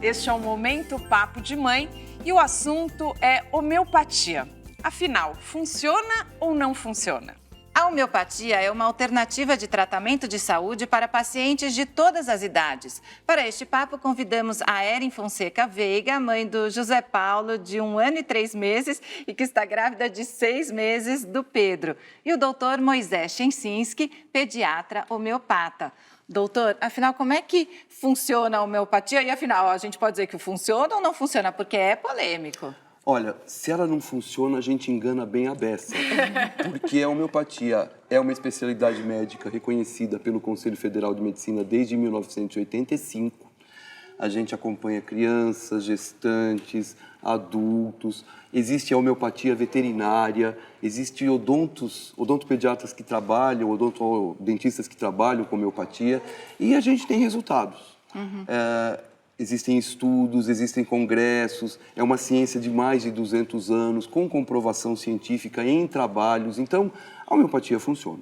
Este é o Momento Papo de Mãe e o assunto é homeopatia. Afinal, funciona ou não funciona? A homeopatia é uma alternativa de tratamento de saúde para pacientes de todas as idades. Para este papo, convidamos a Erin Fonseca Veiga, mãe do José Paulo, de 1 ano e 3 meses, e que está grávida de 6 meses, do Pedro. E o doutor Moisés Chensinski, pediatra homeopata. Doutor, afinal, como é que funciona a homeopatia? E afinal, a gente pode dizer que funciona ou não funciona? Porque é polêmico. Olha, se ela não funciona, a gente engana bem a beça. Porque a homeopatia é uma especialidade médica reconhecida pelo Conselho Federal de Medicina desde 1985. A gente acompanha crianças, gestantes, adultos. Existe a homeopatia veterinária, existe odontopediatras que trabalham, odontodentistas que trabalham com homeopatia. E a gente tem resultados. Existem estudos, existem congressos, é uma ciência de mais de 200 anos, com comprovação científica em trabalhos. Então, a homeopatia funciona.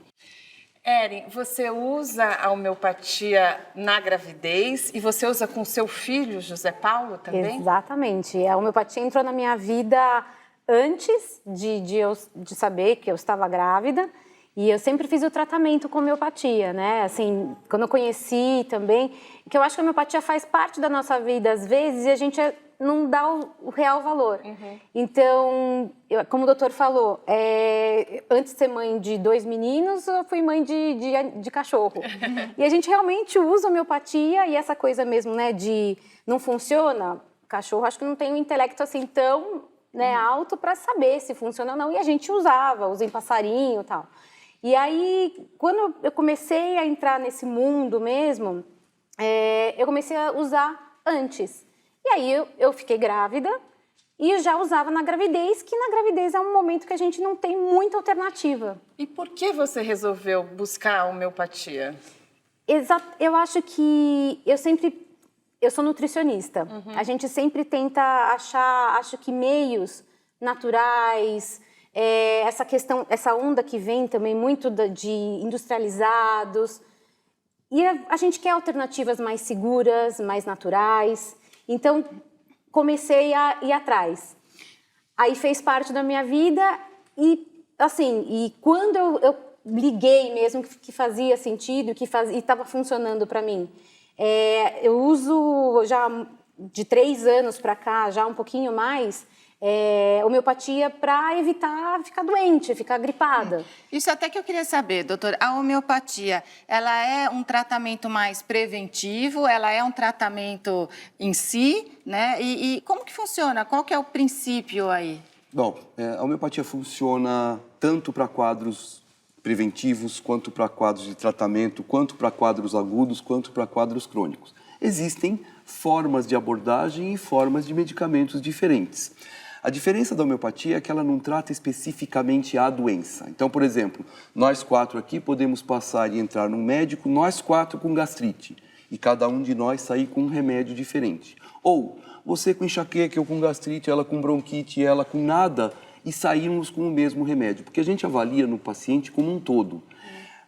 Erin, você usa a homeopatia na gravidez e você usa com seu filho, José Paulo, também? Exatamente. A homeopatia entrou na minha vida antes de saber que eu estava grávida. E eu sempre fiz o tratamento com homeopatia, né? Assim, quando eu conheci também, que eu acho que a homeopatia faz parte da nossa vida às vezes e a gente não dá o real valor. Então, como o doutor falou, antes de ser mãe de 2 meninos, eu fui mãe de cachorro. E a gente realmente usa homeopatia e essa coisa mesmo, né, de não funciona, cachorro acho que não tem um intelecto assim tão, né, alto para saber se funciona ou não. E a gente usa em passarinho e tal. E aí, quando eu comecei a entrar nesse mundo mesmo, eu comecei a usar antes. E aí eu fiquei grávida e eu já usava na gravidez, que na gravidez é um momento que a gente não tem muita alternativa. E por que você resolveu buscar a homeopatia? Eu acho que eu sou nutricionista. A gente sempre tenta achar, acho que meios naturais. Essa questão, essa onda que vem também muito de industrializados. E a gente quer alternativas mais seguras, mais naturais. Então, comecei a ir atrás. Aí fez parte da minha vida e, assim, e quando eu liguei mesmo que fazia sentido, e estava funcionando para mim. Eu uso já de 3 anos para cá, já um pouquinho mais, homeopatia para evitar ficar doente, ficar gripada. Isso até que eu queria saber, doutor, a homeopatia, ela é um tratamento mais preventivo, ela é um tratamento em si, né? E como que funciona? Qual que é o princípio aí? Bom, a homeopatia funciona tanto para quadros preventivos, quanto para quadros de tratamento, quanto para quadros agudos, quanto para quadros crônicos. Existem formas de abordagem e formas de medicamentos diferentes. A diferença da homeopatia é que ela não trata especificamente a doença. Então, por exemplo, nós 4 aqui podemos passar e entrar num médico, nós 4 com gastrite, e cada um de nós sair com um remédio diferente. Ou você com enxaqueca, eu com gastrite, ela com bronquite, ela com nada, e saímos com o mesmo remédio. Porque a gente avalia no paciente como um todo.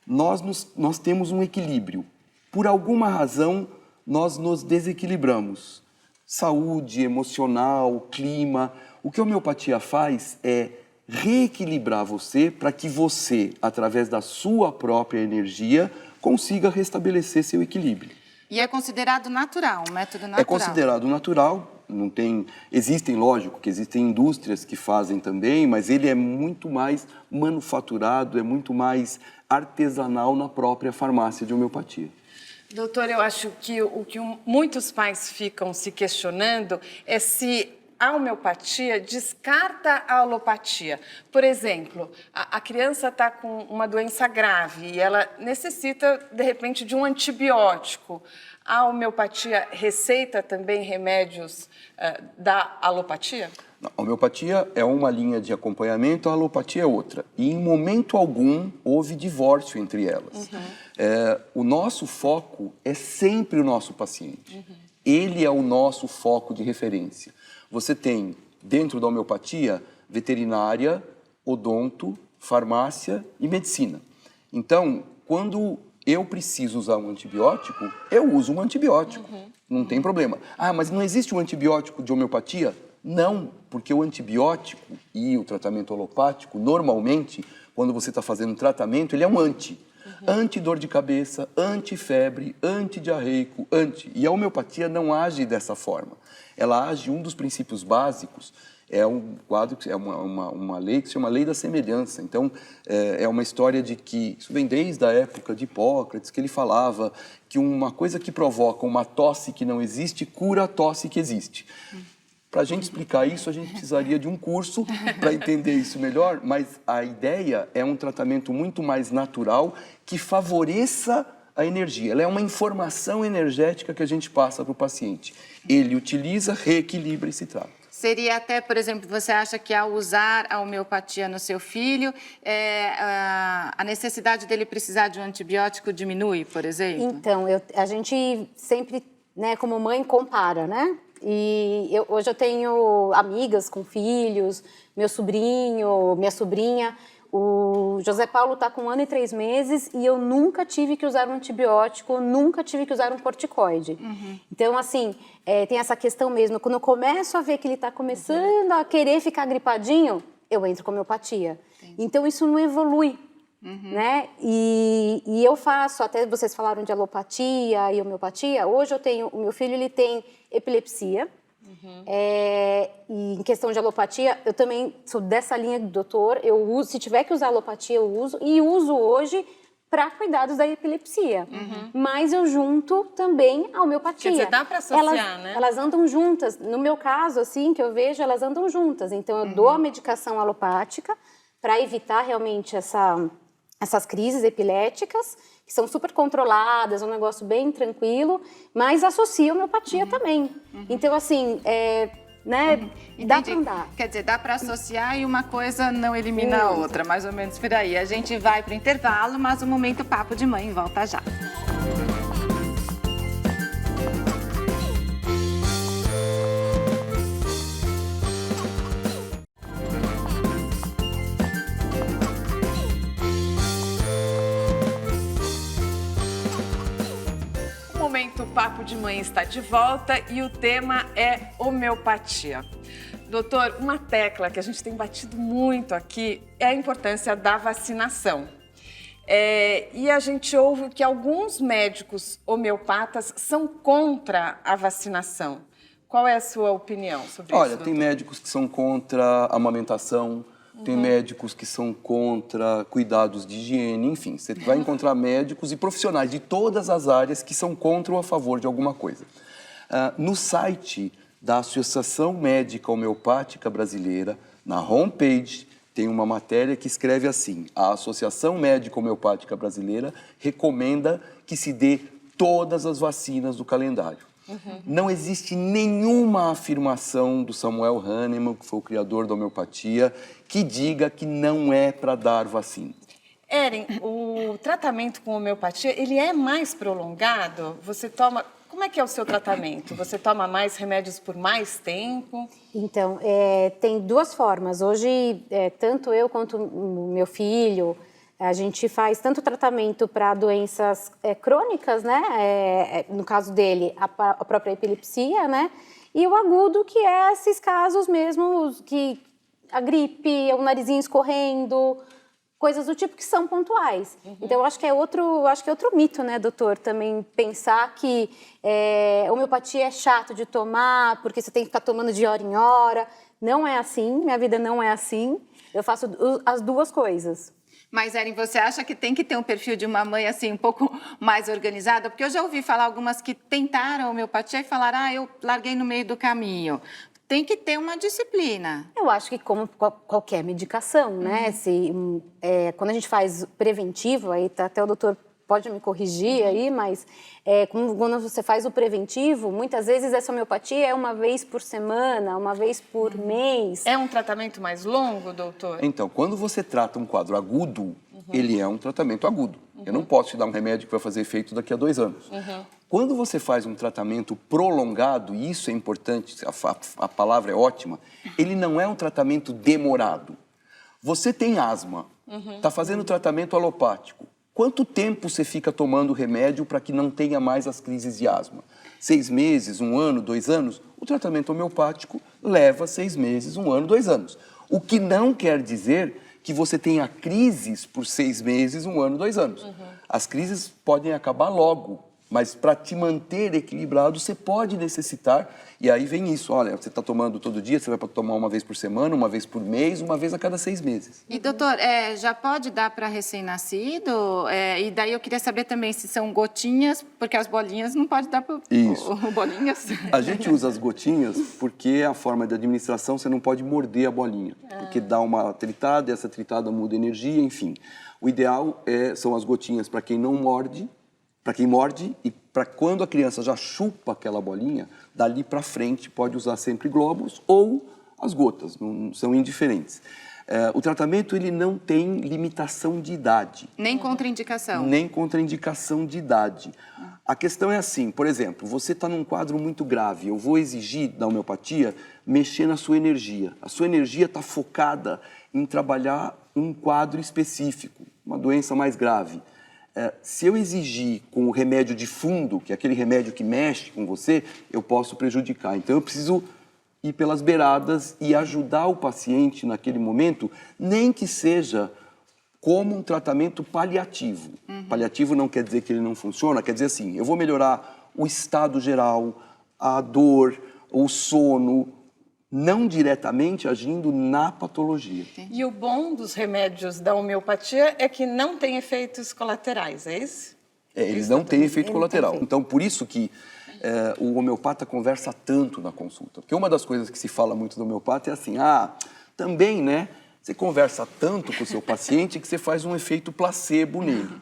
Nós temos um equilíbrio. Por alguma razão, nós nos desequilibramos. Saúde, emocional, clima. O que a homeopatia faz é reequilibrar você para que você, através da sua própria energia, consiga restabelecer seu equilíbrio. E é considerado natural, um método natural? É considerado natural, não tem... Existem, lógico, que existem indústrias que fazem também, mas ele é muito mais manufaturado, é muito mais artesanal na própria farmácia de homeopatia. Doutor, eu acho que o que muitos pais ficam se questionando é se a homeopatia descarta a alopatia. Por exemplo, a criança está com uma doença grave e ela necessita, de repente, de um antibiótico. A homeopatia receita também remédios da alopatia? A homeopatia é uma linha de acompanhamento, a alopatia é outra. E em momento algum houve divórcio entre elas. O nosso foco é sempre o nosso paciente. Ele é o nosso foco de referência. Você tem, dentro da homeopatia, veterinária, odonto, farmácia e medicina. Então, quando eu preciso usar um antibiótico, eu uso um antibiótico. Não tem problema. Ah, mas não existe um antibiótico de homeopatia? Não, porque o antibiótico e o tratamento alopático, normalmente, quando você está fazendo um tratamento, ele é um anti-dor de cabeça, anti-febre, anti-diarreico, E a homeopatia não age dessa forma. Ela age, um dos princípios básicos, é um quadro, é uma lei que se chama Lei da Semelhança. Então, é uma história de que, isso vem desde a época de Hipócrates, que ele falava que uma coisa que provoca uma tosse que não existe, cura a tosse que existe. Para a gente explicar isso, a gente precisaria de um curso para entender isso melhor, mas a ideia é um tratamento muito mais natural que favoreça a energia. Ela é uma informação energética que a gente passa para o paciente. Ele utiliza, reequilibra e se trata. Seria até, por exemplo, você acha que ao usar a homeopatia no seu filho, a necessidade dele precisar de um antibiótico diminui, por exemplo? Então, a gente sempre, né, como mãe, compara, né? E hoje eu tenho amigas com filhos, meu sobrinho, minha sobrinha. O José Paulo está com 1 ano e 3 meses e eu nunca tive que usar um antibiótico, nunca tive que usar um corticoide. Então, assim, tem essa questão mesmo. Quando eu começo a ver que ele está começando a querer ficar gripadinho, eu entro com homeopatia. Então, isso não evolui. Né? E eu faço, até vocês falaram de alopatia e homeopatia, hoje eu tenho, o meu filho ele tem epilepsia, e em questão de alopatia, eu também sou dessa linha do doutor, eu uso, se tiver que usar alopatia eu uso, e uso hoje para cuidados da epilepsia, mas eu junto também a homeopatia. Quer dizer, dá para associar, né? Elas andam juntas, no meu caso, assim, que eu vejo, elas andam juntas, então eu dou a medicação alopática para evitar realmente essas crises epiléticas, que são super controladas, um negócio bem tranquilo, mas associa a homeopatia também. Então, assim, né, dá para andar. Quer dizer, dá para associar e uma coisa não elimina a outra, mais ou menos por aí. A gente vai para o intervalo, mas o Momento Papo de Mãe volta já. O Momento Papo de Mãe está de volta e o tema é homeopatia. Doutor, uma tecla que a gente tem batido muito aqui é a importância da vacinação. E a gente ouve que alguns médicos homeopatas são contra a vacinação. Qual é a sua opinião sobre isso, Olha, doutor? tem médicos que são contra a amamentação, tem médicos que são contra cuidados de higiene, enfim, você vai encontrar médicos e profissionais de todas as áreas que são contra ou a favor de alguma coisa. No site da Associação Médica Homeopática Brasileira, na homepage, tem uma matéria que escreve assim: a Associação Médica Homeopática Brasileira recomenda que se dê todas as vacinas do calendário. Não existe nenhuma afirmação do Samuel Hahnemann, que foi o criador da homeopatia, que diga que não é para dar vacina. Eren, o tratamento com homeopatia, ele é mais prolongado? Você toma... Como é que é o seu tratamento? Você toma mais remédios por mais tempo? Então, tem duas formas. Hoje, tanto eu quanto o meu filho, a gente faz tanto tratamento para doenças crônicas, né? No caso dele, a própria epilepsia, né? E o agudo, que é esses casos mesmo, que a gripe, o narizinho escorrendo, coisas do tipo que são pontuais. Então, eu acho que é outro mito, né, doutor? Também pensar que homeopatia é chato de tomar, porque você tem que ficar tomando de hora em hora. Não é assim, minha vida não é assim. Eu faço as duas coisas. Mas, Eren, você acha que tem que ter um perfil de uma mãe assim um pouco mais organizada? Porque eu já ouvi falar algumas que tentaram a homeopatia e falaram, eu larguei no meio do caminho. Tem que ter uma disciplina. Eu acho que como qualquer medicação, né? Quando a gente faz preventivo, aí até o doutor pode me corrigir aí, mas quando você faz o preventivo, muitas vezes essa homeopatia é uma vez por semana, uma vez por mês. É um tratamento mais longo, doutor? Então, quando você trata um quadro agudo, ele é um tratamento agudo. Eu não posso te dar um remédio que vai fazer efeito daqui a 2 anos. Quando você faz um tratamento prolongado, e isso é importante, a palavra é ótima, ele não é um tratamento demorado. Você tem asma, está fazendo tratamento alopático. Quanto tempo você fica tomando remédio para que não tenha mais as crises de asma? 6 meses, 1 ano, 2 anos? O tratamento homeopático leva 6 meses, 1 ano, 2 anos. O que não quer dizer que você tenha crises por 6 meses, 1 ano, 2 anos. As crises podem acabar logo, mas para te manter equilibrado, você pode necessitar, e aí vem isso, olha, você está tomando todo dia, você vai tomar 1 vez por semana, 1 vez por mês, 1 vez a cada 6 meses. E, doutor, já pode dar para recém-nascido? E daí eu queria saber também se são gotinhas, porque as bolinhas não pode dar para bolinhas. A gente usa as gotinhas porque a forma de administração, você não pode morder a bolinha, porque dá uma tritada, e essa tritada muda energia, enfim. O ideal são as gotinhas para quem não morde, para quem morde, e para quando a criança já chupa aquela bolinha, dali para frente pode usar sempre globos ou as gotas, não são indiferentes. O tratamento ele não tem limitação de idade. Nem contraindicação. Nem contraindicação de idade. A questão é assim, por exemplo, você está num quadro muito grave, eu vou exigir da homeopatia mexer na sua energia. A sua energia está focada em trabalhar um quadro específico, uma doença mais grave. Se eu exigir com o remédio de fundo, que é aquele remédio que mexe com você, eu posso prejudicar. Então, eu preciso ir pelas beiradas e ajudar o paciente naquele momento, nem que seja como um tratamento paliativo. Paliativo não quer dizer que ele não funciona, quer dizer assim, eu vou melhorar o estado geral, a dor, o sono, não diretamente agindo na patologia. E o bom dos remédios da homeopatia é que não tem efeitos colaterais, é isso? Eles não têm efeito colateral. Então, por isso que o homeopata conversa tanto na consulta. Porque uma das coisas que se fala muito do homeopata é assim, também, né, você conversa tanto com o seu paciente que você faz um efeito placebo nele.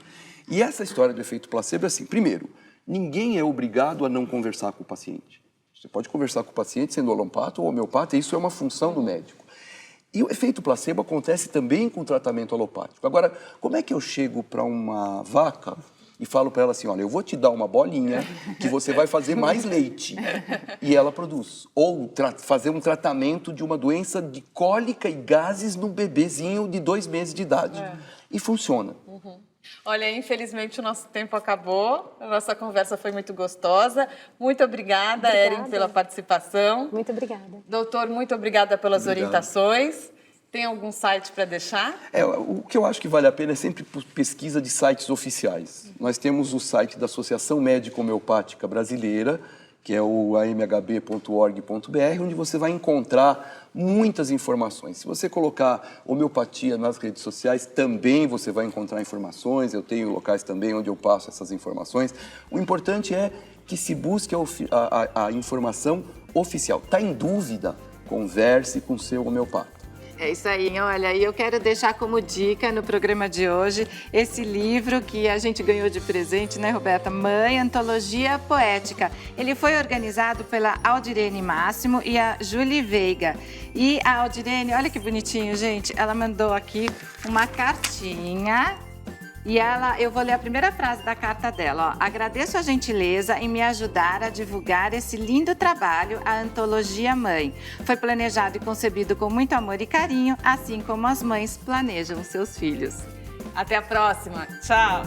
E essa história do efeito placebo é assim, primeiro, ninguém é obrigado a não conversar com o paciente. Você pode conversar com o paciente sendo alopata ou homeopata, isso é uma função do médico. E o efeito placebo acontece também com o tratamento alopático. Agora, como é que eu chego para uma vaca e falo para ela assim, olha, eu vou te dar uma bolinha que você vai fazer mais leite, e ela produz. Ou fazer um tratamento de uma doença de cólica e gases num bebezinho de 2 meses de idade. E funciona. Olha, infelizmente o nosso tempo acabou, a nossa conversa foi muito gostosa. Muito obrigada, Erin, pela participação. Muito obrigada. Doutor, muito obrigada pelas orientações. Tem algum site para deixar? O que eu acho que vale a pena é sempre pesquisa de sites oficiais. Nós temos o site da Associação Médica Homeopática Brasileira, que é o amhb.org.br, onde você vai encontrar muitas informações. Se você colocar homeopatia nas redes sociais, também você vai encontrar informações. Eu tenho locais também onde eu passo essas informações. O importante é que se busque a informação oficial. Está em dúvida? Converse com o seu homeopata. É isso aí, olha, e eu quero deixar como dica no programa de hoje esse livro que a gente ganhou de presente, né, Roberta? Mãe, Antologia Poética. Ele foi organizado pela Aldirene Máximo e a Julie Veiga. E a Aldirene, olha que bonitinho, gente, ela mandou aqui uma cartinha. E eu vou ler a primeira frase da carta dela, ó. Agradeço a gentileza em me ajudar a divulgar esse lindo trabalho, a Antologia Mãe. Foi planejado e concebido com muito amor e carinho, assim como as mães planejam seus filhos. Até a próxima. Tchau!